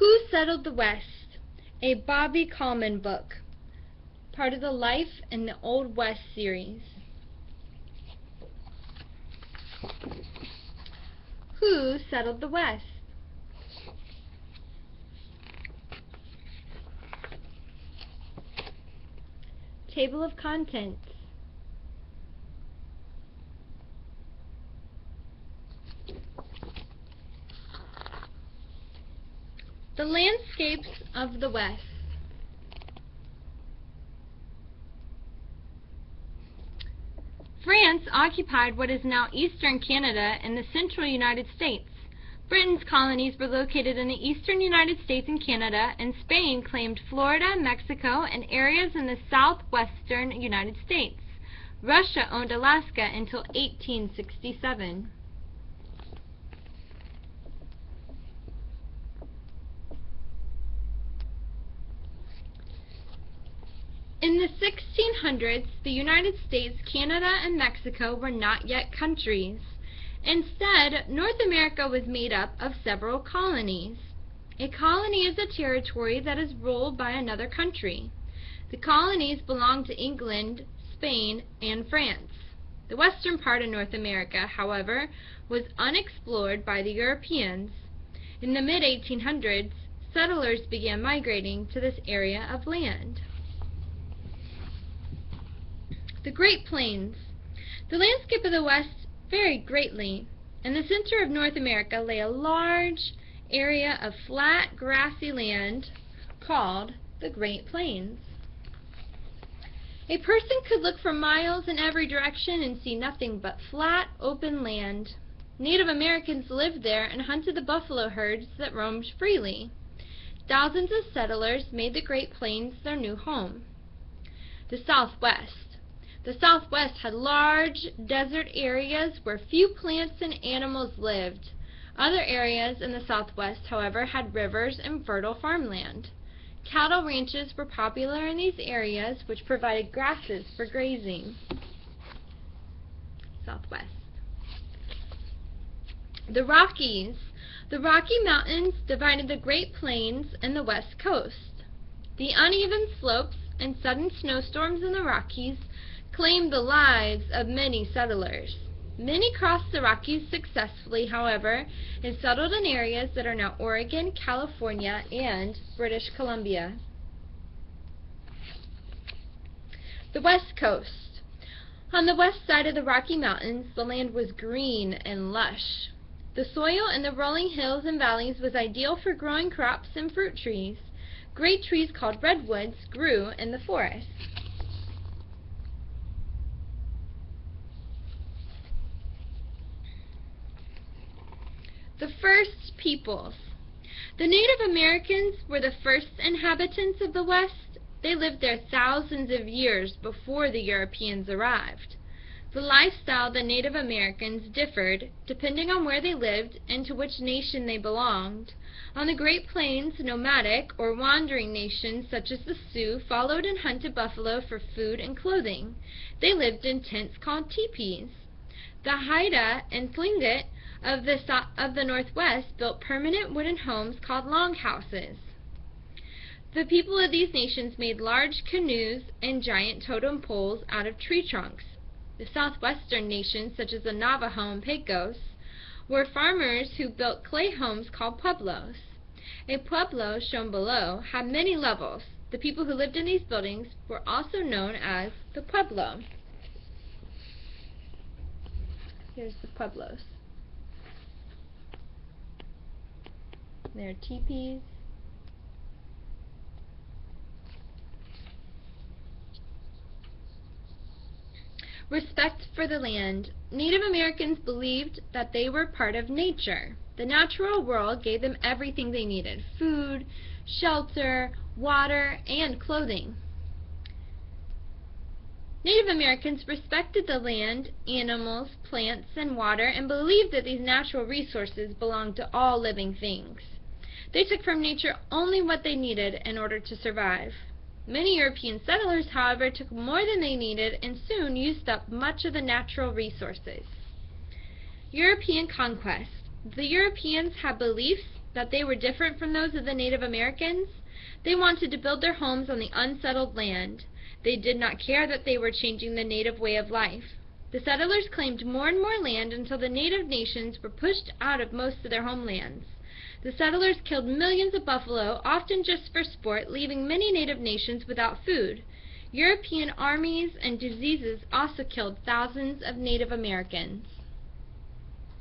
Who Settled the West? A Bobbie Kalman book, part of the Life in the Old West series. Who settled the West? Table of Contents. The landscapes of the West. France occupied what is now eastern Canada and the central United States. Britain's colonies were located in the eastern United States and Canada, and Spain claimed Florida, Mexico, and areas in the southwestern United States. Russia owned Alaska until 1867. In the 1600s, the United States, Canada, and Mexico were not yet countries. Instead, North America was made up of several colonies. A colony is a territory that is ruled by another country. The colonies belonged to England, Spain, and France. The western part of North America, however, was unexplored by the Europeans. In the mid-1800s, settlers began migrating to this area of land. The Great Plains. The landscape of the West varied greatly. In the center of North America lay a large area of flat, grassy land called the Great Plains. A person could look for miles in every direction and see nothing but flat, open land. Native Americans lived there and hunted the buffalo herds that roamed freely. Thousands of settlers made the Great Plains their new home. The Southwest. The Southwest had large desert areas where few plants and animals lived. Other areas in the Southwest, however, had rivers and fertile farmland. Cattle ranches were popular in these areas, which provided grasses for grazing. Southwest. The Rockies. The Rocky Mountains divided the Great Plains and the West Coast. The uneven slopes and sudden snowstorms in the Rockies claimed the lives of many settlers. Many crossed the Rockies successfully, however, and settled in areas that are now Oregon, California, and British Columbia. The West Coast. On the west side of the Rocky Mountains, the land was green and lush. The soil in the rolling hills and valleys was ideal for growing crops and fruit trees. Great trees called redwoods grew in the forest. The first peoples. The Native Americans were the first inhabitants of the West. They lived there thousands of years before the Europeans arrived. The lifestyle of the Native Americans differed depending on where they lived and to which nation they belonged. On the Great Plains, nomadic or wandering nations such as the Sioux followed and hunted buffalo for food and clothing. They lived in tents called teepees. The Haida and Tlingit of the Northwest built permanent wooden homes called longhouses. The people of these nations made large canoes and giant totem poles out of tree trunks. The southwestern nations, such as the Navajo and Pecos, were farmers who built clay homes called pueblos. A pueblo, shown below, had many levels. The people who lived in these buildings were also known as the pueblo. Here's the pueblos. They're teepees. Respect for the land. Native Americans believed that they were part of nature. The natural world gave them everything they needed: food, shelter, water, and clothing. Native Americans respected the land, animals, plants, and water, and believed that these natural resources belonged to all living things. They took from nature only what they needed in order to survive. Many European settlers, however, took more than they needed and soon used up much of the natural resources. European conquest. The Europeans had beliefs that they were different from those of the Native Americans. They wanted to build their homes on the unsettled land. They did not care that they were changing the native way of life. The settlers claimed more and more land until the native nations were pushed out of most of their homelands. The settlers killed millions of buffalo, often just for sport, leaving many native nations without food. European armies and diseases also killed thousands of Native Americans.